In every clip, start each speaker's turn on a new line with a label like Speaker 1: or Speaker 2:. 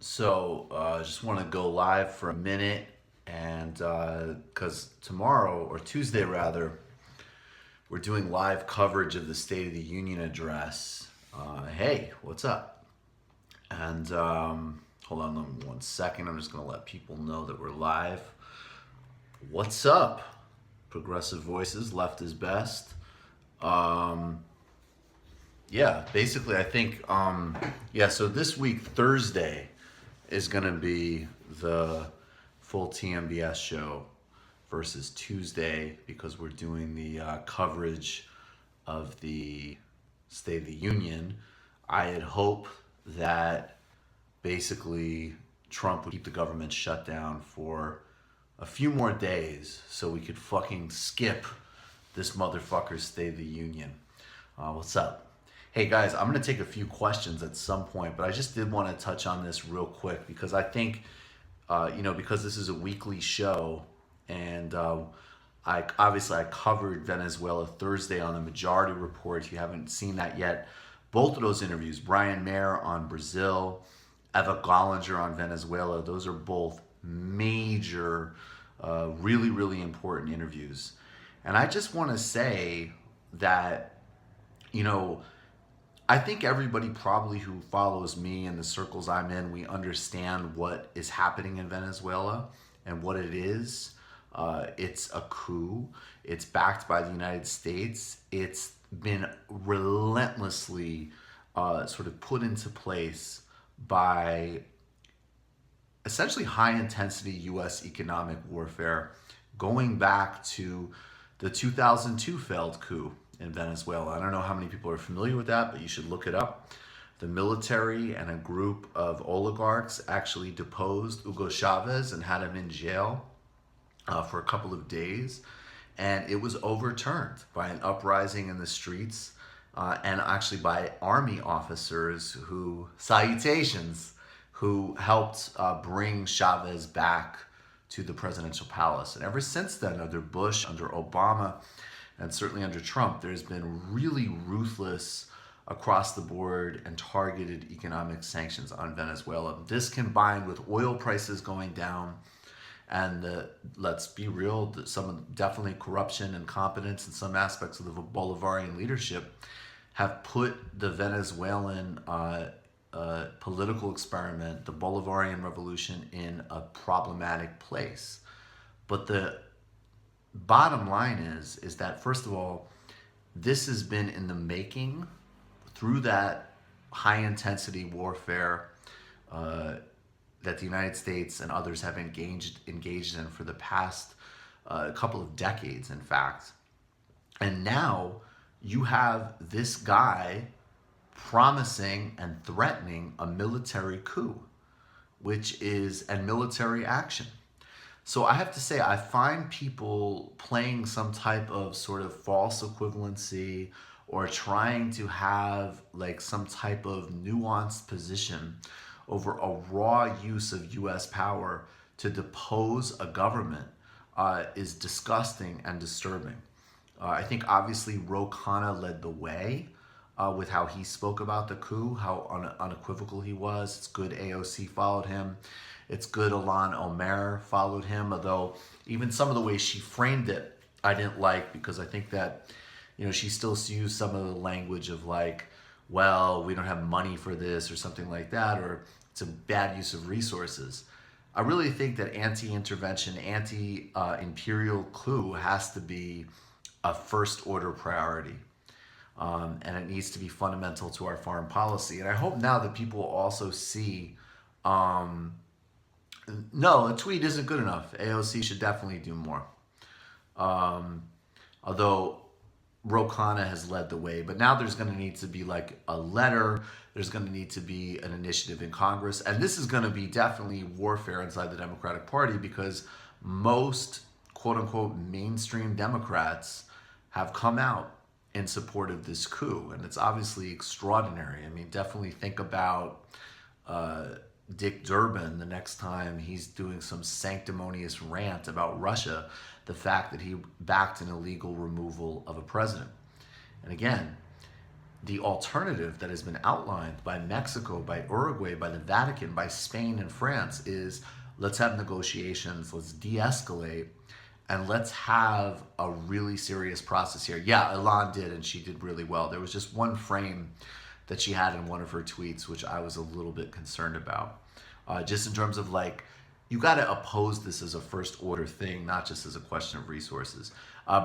Speaker 1: Just want to go live for a minute, and because tomorrow or Tuesday rather, we're doing live coverage of the State of the Union address. Hey, what's up? And hold on 1 second. I'm just gonna let people know that we're live. What's up? Progressive voices, left is best. Um, yeah, basically, I think So this week, Thursday, is going to be the full TMBS show versus Tuesday because we're doing the coverage of the State of the Union. I had hoped that basically Trump would keep the government shut down for a few more days so we could fucking skip this motherfucker's State of the Union. What's up? Hey guys, I'm going to take a few questions at some point, but I just did want to touch on this real quick because I think, because this is a weekly show, and I covered Venezuela Thursday on the Majority Report. If you haven't seen that yet, both of those interviews, Brian Mayer on Brazil, Eva Gollinger on Venezuela, those are both major, really, really important interviews. And I just want to say that, I think everybody probably who follows me in the circles I'm in, we understand what is happening in Venezuela and what it is. It's a coup. It's backed by the United States. It's been relentlessly sort of put into place by essentially high intensity U.S. economic warfare going back to the 2002 failed coup in Venezuela. I don't know how many people are familiar with that, but you should look it up. The military and a group of oligarchs actually deposed Hugo Chavez and had him in jail for a couple of days. And it was overturned by an uprising in the streets and actually by army officers salutations, who helped bring Chavez back to the presidential palace. And ever since then, under Bush, under Obama, and certainly under Trump, there's been really ruthless, across the board and targeted economic sanctions on Venezuela. This combined with oil prices going down and let's be real, definitely corruption and incompetence in some aspects of the Bolivarian leadership have put the Venezuelan political experiment, the Bolivarian revolution, in a problematic place. But the bottom line is that, first of all, this has been in the making through that high intensity warfare that the United States and others have engaged in for the past couple of decades, in fact. And now you have this guy promising and threatening a military coup, and military action. So I have to say, I find people playing some type of sort of false equivalency or trying to have like some type of nuanced position over a raw use of U.S. power to depose a government is disgusting and disturbing. I think obviously Ro Khanna led the way with how he spoke about the coup, how unequivocal he was. It's good AOC followed him. It's good Ilhan Omar followed him, although even some of the way she framed it, I didn't like, because I think that, she still used some of the language of like, well, we don't have money for this or something like that, or it's a bad use of resources. I really think that anti-intervention, anti-imperial coup has to be a first order priority. And it needs to be fundamental to our foreign policy. And I hope now that people will also see, no, a tweet isn't good enough. AOC should definitely do more. Although Ro Khanna has led the way, but now there's going to need to be like a letter. There's going to need to be an initiative in Congress. And this is going to be definitely warfare inside the Democratic Party, because most quote unquote mainstream Democrats have come out in support of this coup. And it's obviously extraordinary. I mean, definitely think about Dick Durbin the next time he's doing some sanctimonious rant about Russia, the fact that he backed an illegal removal of a president. And again, the alternative that has been outlined by Mexico, by Uruguay, by the Vatican, by Spain and France is let's have negotiations, let's de-escalate, and let's have a really serious process here. Yeah, Elan did, and she did really well. There was just one frame that she had in one of her tweets, which I was a little bit concerned about. Just in terms of like, you got to oppose this as a first order thing, not just as a question of resources.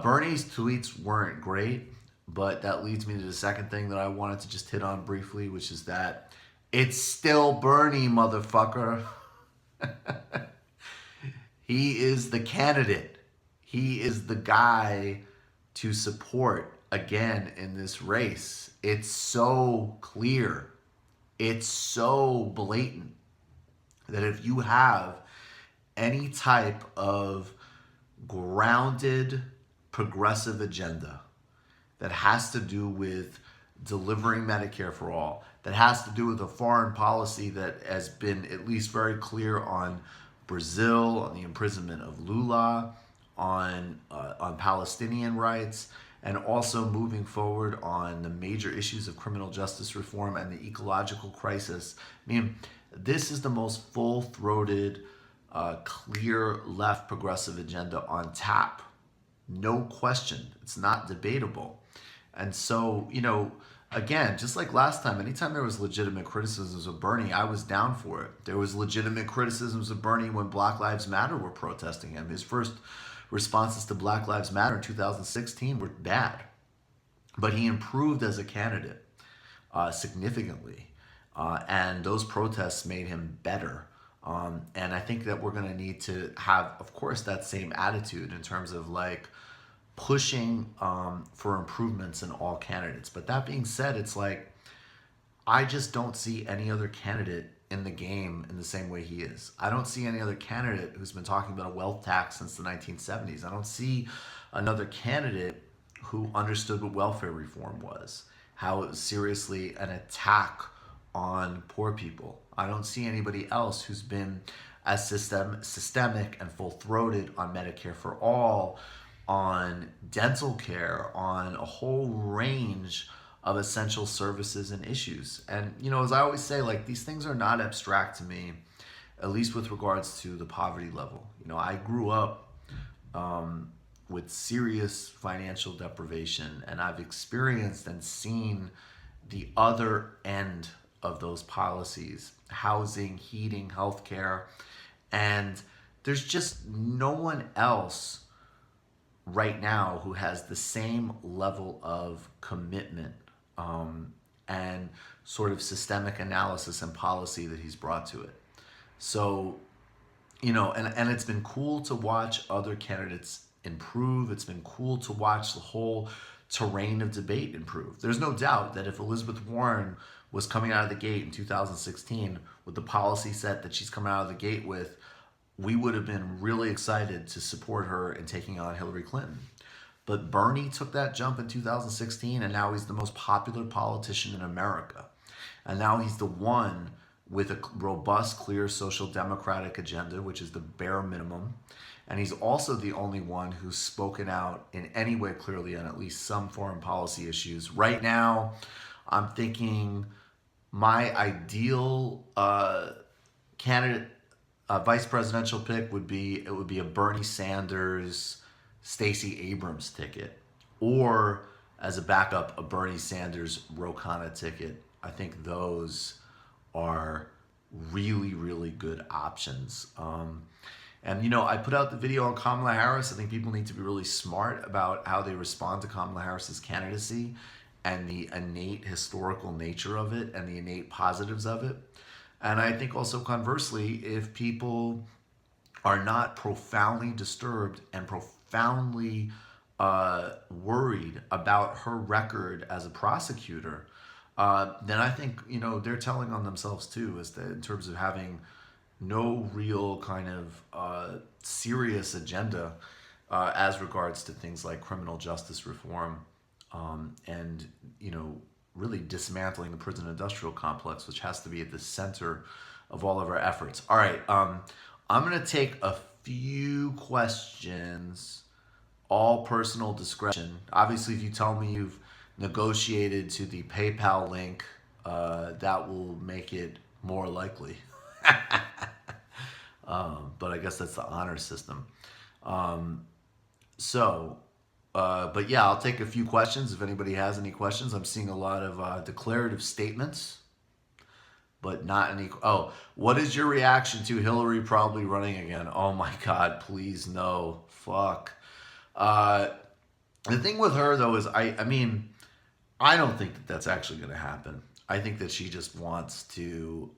Speaker 1: Bernie's tweets weren't great, but that leads me to the second thing that I wanted to just hit on briefly, which is that it's still Bernie, motherfucker. He is the candidate. He is the guy to support again in this race. It's so clear. It's so blatant that if you have any type of grounded progressive agenda that has to do with delivering Medicare for all, that has to do with a foreign policy that has been at least very clear on Brazil, on the imprisonment of Lula, on Palestinian rights, and also moving forward on the major issues of criminal justice reform and the ecological crisis. I mean, this is the most full-throated, clear left progressive agenda on tap. No question. It's not debatable. And so, again, just like last time, anytime there was legitimate criticisms of Bernie, I was down for it. There was legitimate criticisms of Bernie when Black Lives Matter were protesting him. His first responses to Black Lives Matter in 2016 were bad. But he improved as a candidate significantly. And those protests made him better. And I think that we're going to need to have, of course, that same attitude in terms of like pushing for improvements in all candidates. But that being said, it's like, I just don't see any other candidate in the game in the same way he is. I don't see any other candidate who's been talking about a wealth tax since the 1970s. I don't see another candidate who understood what welfare reform was, how it was seriously an attack on poor people. I don't see anybody else who's been as systemic and full-throated on Medicare for all, on dental care, on a whole range of essential services and issues. And, as I always say, like, these things are not abstract to me, at least with regards to the poverty level. I grew up with serious financial deprivation, and I've experienced and seen the other end of those policies: housing, heating, healthcare. And there's just no one else right now who has the same level of commitment and sort of systemic analysis and policy that he's brought to it. So, and it's been cool to watch other candidates improve. It's been cool to watch the whole terrain of debate improve. There's no doubt that if Elizabeth Warren was coming out of the gate in 2016 with the policy set that she's coming out of the gate with, we would have been really excited to support her in taking on Hillary Clinton. But Bernie took that jump in 2016, and now he's the most popular politician in America. And now he's the one with a robust, clear social democratic agenda, which is the bare minimum. And he's also the only one who's spoken out in any way clearly on at least some foreign policy issues. Right now, I'm thinking my ideal candidate, vice presidential pick would be a Bernie Sanders, Stacey Abrams ticket, or as a backup, a Bernie Sanders, Ro Khanna ticket. I think those are really, really good options. And, I put out the video on Kamala Harris. I think people need to be really smart about how they respond to Kamala Harris's candidacy and the innate historical nature of it and the innate positives of it. And I think also conversely, if people are not profoundly disturbed and profoundly worried about her record as a prosecutor, then I think, they're telling on themselves too, in terms of having no real kind of serious agenda as regards to things like criminal justice reform and, really dismantling the prison industrial complex, which has to be at the center of all of our efforts. All right, I'm going to take a few questions, all personal discretion. Obviously, if you tell me you've negotiated to the PayPal link, that will make it more likely. But I guess that's the honor system. Um, so, but yeah, I'll take a few questions if anybody has any questions. I'm seeing a lot of declarative statements, but not any. Oh, what is your reaction to Hillary probably running again? Oh my God, please no. Fuck. Uh, the thing with her though is, I mean, I don't think that that's actually going to happen. I think that she just wants to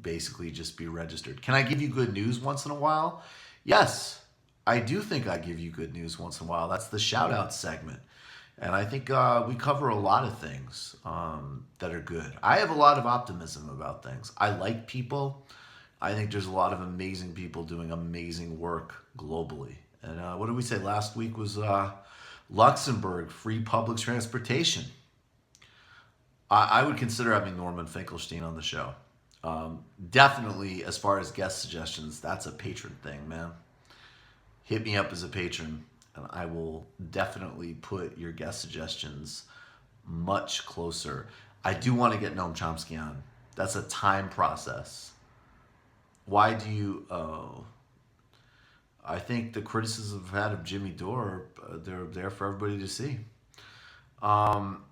Speaker 1: basically just be registered. Can I give you good news once in a while? Yes, I do think I give you good news once in a while. That's the shout out segment. And I think we cover a lot of things that are good. I have a lot of optimism about things. I like people. I think there's a lot of amazing people doing amazing work globally. And what did we say last week was Luxembourg, free public transportation. I would consider having Norman Finkelstein on the show. Definitely, as far as guest suggestions, that's a patron thing, man. Hit me up as a patron, and I will definitely put your guest suggestions much closer. I do want to get Noam Chomsky on. That's a time process. Why do you? I think the criticisms I've had of Jimmy Dore, they're there for everybody to see. Um,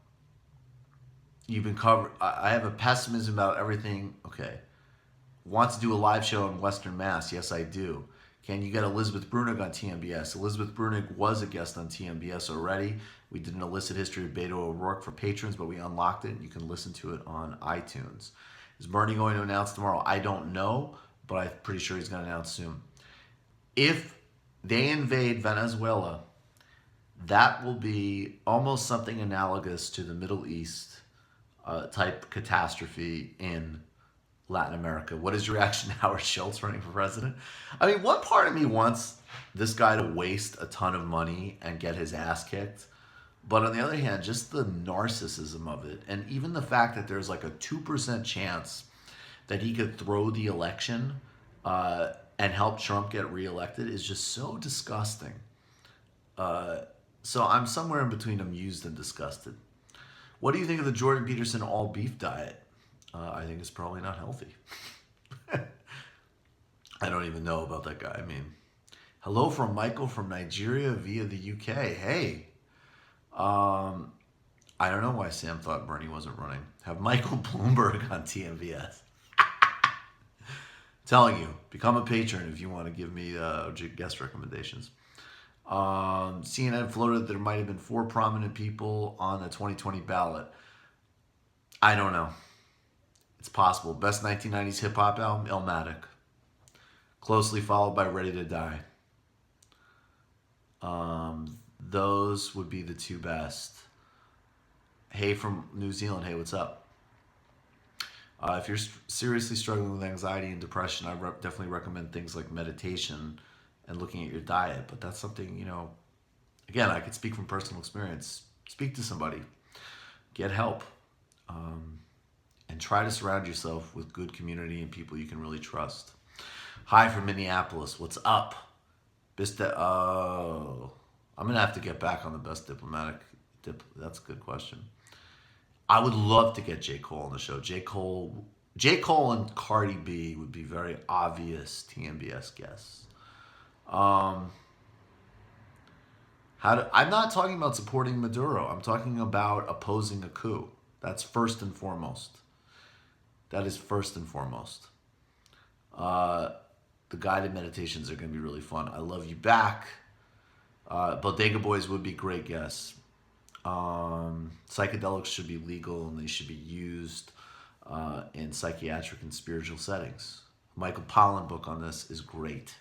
Speaker 1: you've been covered. I have a pessimism about everything. Okay. Want to do a live show in Western Mass? Yes, I do. Can you get Elizabeth Brunig on TMBS? Elizabeth Brunig was a guest on TMBS already. We did an illicit history of Beto O'Rourke for patrons, but we unlocked it. You can listen to it on iTunes. Is Bernie going to announce tomorrow? I don't know, but I'm pretty sure he's going to announce soon. If they invade Venezuela, that will be almost something analogous to the Middle East type catastrophe in Latin America. What is your reaction to Howard Schultz running for president? I mean, one part of me wants this guy to waste a ton of money and get his ass kicked. But on the other hand, just the narcissism of it, and even the fact that there's like a 2% chance that he could throw the election and help Trump get reelected is just so disgusting. So I'm somewhere in between amused and disgusted. What do you think of the Jordan Peterson all beef diet? I think it's probably not healthy. I don't even know about that guy. I mean, hello from Michael from Nigeria via the UK. Hey, I don't know why Sam thought Bernie wasn't running. Have Michael Bloomberg on TMVS. Telling you, become a patron if you want to give me guest recommendations. CNN floated that there might have been 4 prominent people on the 2020 ballot. I don't know. It's possible. Best 1990s hip hop album, Illmatic. Closely followed by Ready to Die. Those would be the 2 best. Hey from New Zealand. Hey, what's up? If you're seriously struggling with anxiety and depression, I definitely recommend things like meditation and looking at your diet. But that's something, again, I could speak from personal experience. Speak to somebody. Get help. And try to surround yourself with good community and people you can really trust. Hi from Minneapolis. What's up? I'm going to have to get back on the best diplomatic. That's a good question. I would love to get J. Cole on the show. J. Cole and Cardi B would be very obvious TMBS guests. I'm not talking about supporting Maduro. I'm talking about opposing a coup. That's first and foremost. That is first and foremost. The guided meditations are going to be really fun. I love you back. Bodega Boys would be great guests. Psychedelics should be legal and they should be used in psychiatric and spiritual settings. Michael Pollan book on this is great.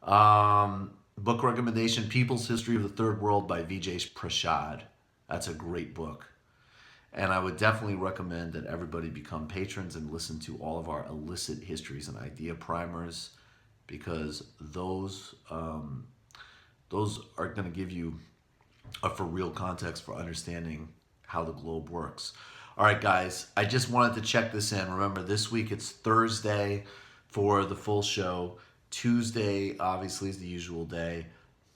Speaker 1: Book recommendation, People's History of the Third World by Vijay Prashad. That's a great book. And I would definitely recommend that everybody become patrons and listen to all of our illicit histories and idea primers, because those are going to give you a for real context for understanding how the globe works. All right, guys, I just wanted to check this in. Remember, this week it's Thursday for the full show. Tuesday, obviously, is the usual day.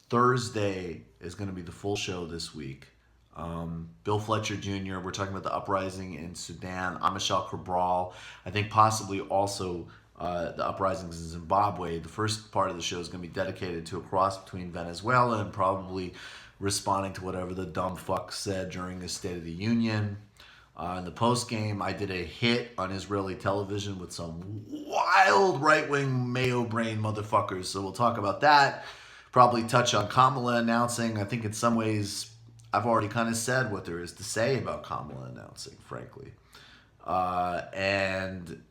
Speaker 1: Thursday is going to be the full show this week. Bill Fletcher Jr. We're talking about the uprising in Sudan. Amishal Cabral. I think possibly also the uprisings in Zimbabwe. The first part of the show is going to be dedicated to a cross between Venezuela and probably responding to whatever the dumb fuck said during the State of the Union. In the post game, I did a hit on Israeli television with some wild right wing Mayo brain motherfuckers. So we'll talk about that. Probably touch on Kamala announcing. I think in some ways, I've already kind of said what there is to say about Kamala announcing, frankly. And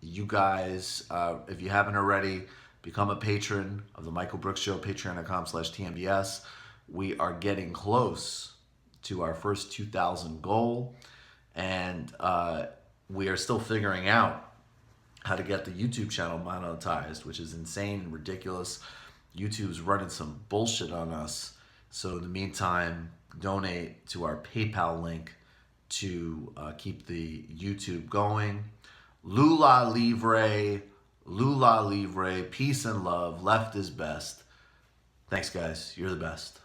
Speaker 1: you guys, if you haven't already, become a patron of the Michael Brooks Show, patreon.com/TMBS. We are getting close to our first 2,000 goal. And we are still figuring out how to get the YouTube channel monetized, which is insane and ridiculous. YouTube's running some bullshit on us. So in the meantime, donate to our PayPal link to keep the YouTube going. Lula Livre, peace and love. Left is best. Thanks, guys. You're the best.